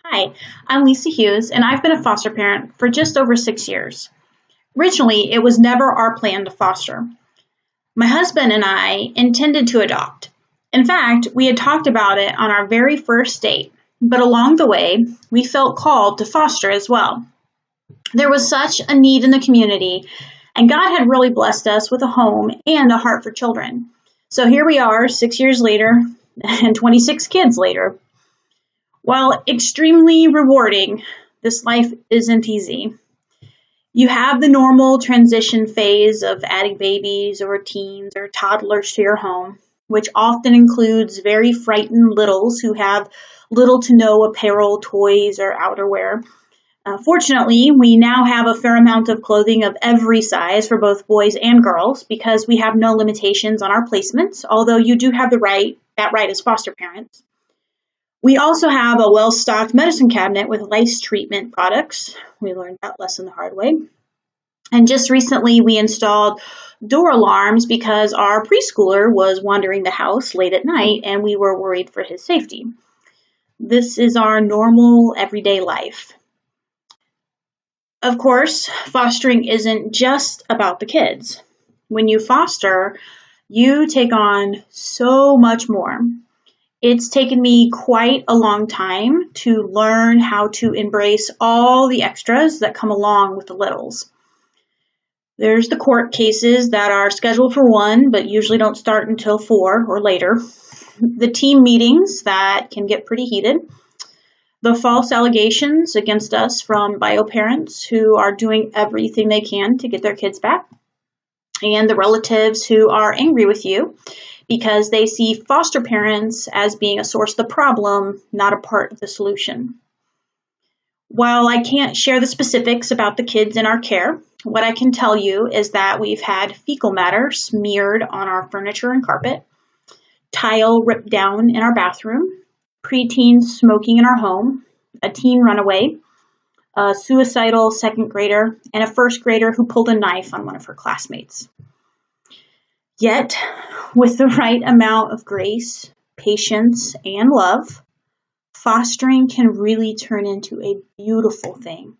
Hi, I'm Lisa Hughes, and I've been a foster parent for just over 6 years. Originally, it was never our plan to foster. My husband and I intended to adopt. In fact, we had talked about it on our very first date, but along the way, we felt called to foster as well. There was such a need in the community, and God had really blessed us with a home and a heart for children. So here we are, 6 years later, and 26 kids later. While extremely rewarding, this life isn't easy. You have the normal transition phase of adding babies or teens or toddlers to your home, which often includes very frightened littles who have little to no apparel, toys, or outerwear. Fortunately, we now have a fair amount of clothing of every size for both boys and girls because we have no limitations on our placements, although you do have that right as foster parents. We also have a well-stocked medicine cabinet with lice treatment products. We learned that lesson the hard way. And just recently we installed door alarms because our preschooler was wandering the house late at night and we were worried for his safety. This is our normal everyday life. Of course, fostering isn't just about the kids. When you foster, you take on so much more. It's taken me quite a long time to learn how to embrace all the extras that come along with the littles. There's the court cases that are scheduled for 1, but usually don't start until 4 or later. The team meetings that can get pretty heated. The false allegations against us from bio parents who are doing everything they can to get their kids back. And the relatives who are angry with you because they see foster parents as being a source of the problem, not a part of the solution. While I can't share the specifics about the kids in our care, what I can tell you is that we've had fecal matter smeared on our furniture and carpet, tile ripped down in our bathroom, preteens smoking in our home, a teen runaway, a suicidal second grader, and a first grader who pulled a knife on one of her classmates. Yet, with the right amount of grace, patience, and love, fostering can really turn into a beautiful thing.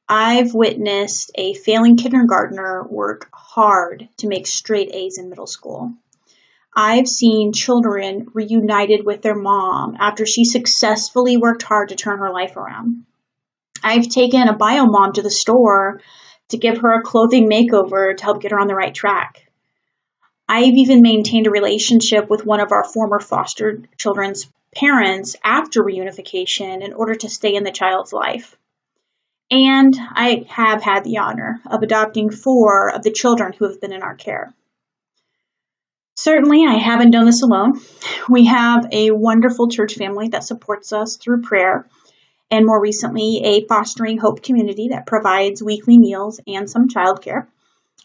I've witnessed a failing kindergartner work hard to make straight A's in middle school. I've seen children reunited with their mom after she successfully worked hard to turn her life around. I've taken a bio mom to the store to give her a clothing makeover to help get her on the right track. I've even maintained a relationship with one of our former foster children's parents after reunification in order to stay in the child's life. And I have had the honor of adopting 4 of the children who have been in our care. Certainly, I haven't done this alone. We have a wonderful church family that supports us through prayer, and more recently, a Fostering Hope community that provides weekly meals and some childcare.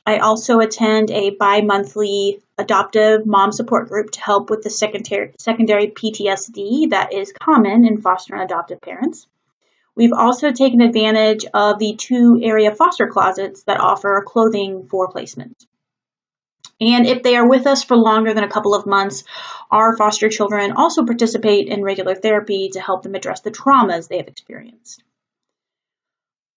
I also attend a bi-monthly adoptive mom support group to help with the secondary PTSD that is common in foster and adoptive parents. We've also taken advantage of the 2 area foster closets that offer clothing for placement. And if they are with us for longer than a couple of months, our foster children also participate in regular therapy to help them address the traumas they have experienced.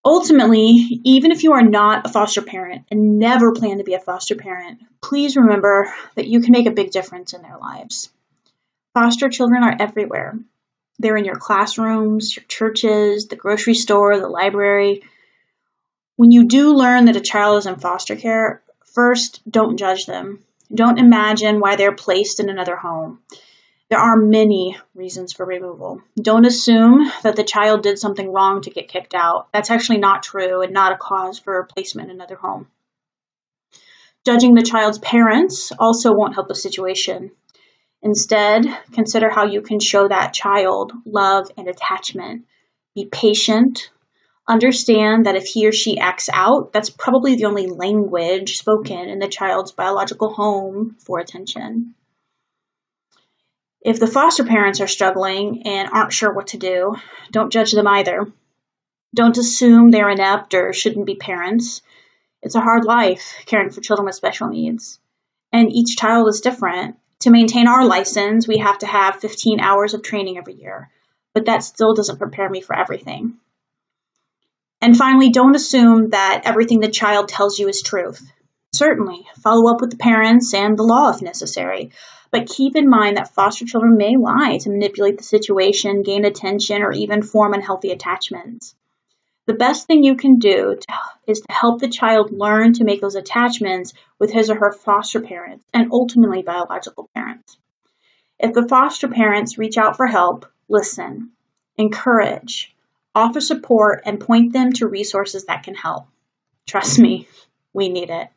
Ultimately, even if you are not a foster parent and never plan to be a foster parent, please remember that you can make a big difference in their lives. Foster children are everywhere. They're in your classrooms, your churches, the grocery store, the library. When you do learn that a child is in foster care, first, don't judge them. Don't imagine why they're placed in another home. There are many reasons for removal. Don't assume that the child did something wrong to get kicked out. That's actually not true and not a cause for placement in another home. Judging the child's parents also won't help the situation. Instead, consider how you can show that child love and attachment. Be patient. Understand that if he or she acts out, that's probably the only language spoken in the child's biological home for attention. If the foster parents are struggling and aren't sure what to do, don't judge them either. Don't assume they're inept or shouldn't be parents. It's a hard life caring for children with special needs. And each child is different. To maintain our license, we have to have 15 hours of training every year. but that still doesn't prepare me for everything. And finally, don't assume that everything the child tells you is truth. Certainly, follow up with the parents and the law if necessary, but keep in mind that foster children may lie to manipulate the situation, gain attention, or even form unhealthy attachments. The best thing you can do is to help the child learn to make those attachments with his or her foster parents and ultimately biological parents. If the foster parents reach out for help, listen, encourage, offer support, and point them to resources that can help. Trust me, we need it.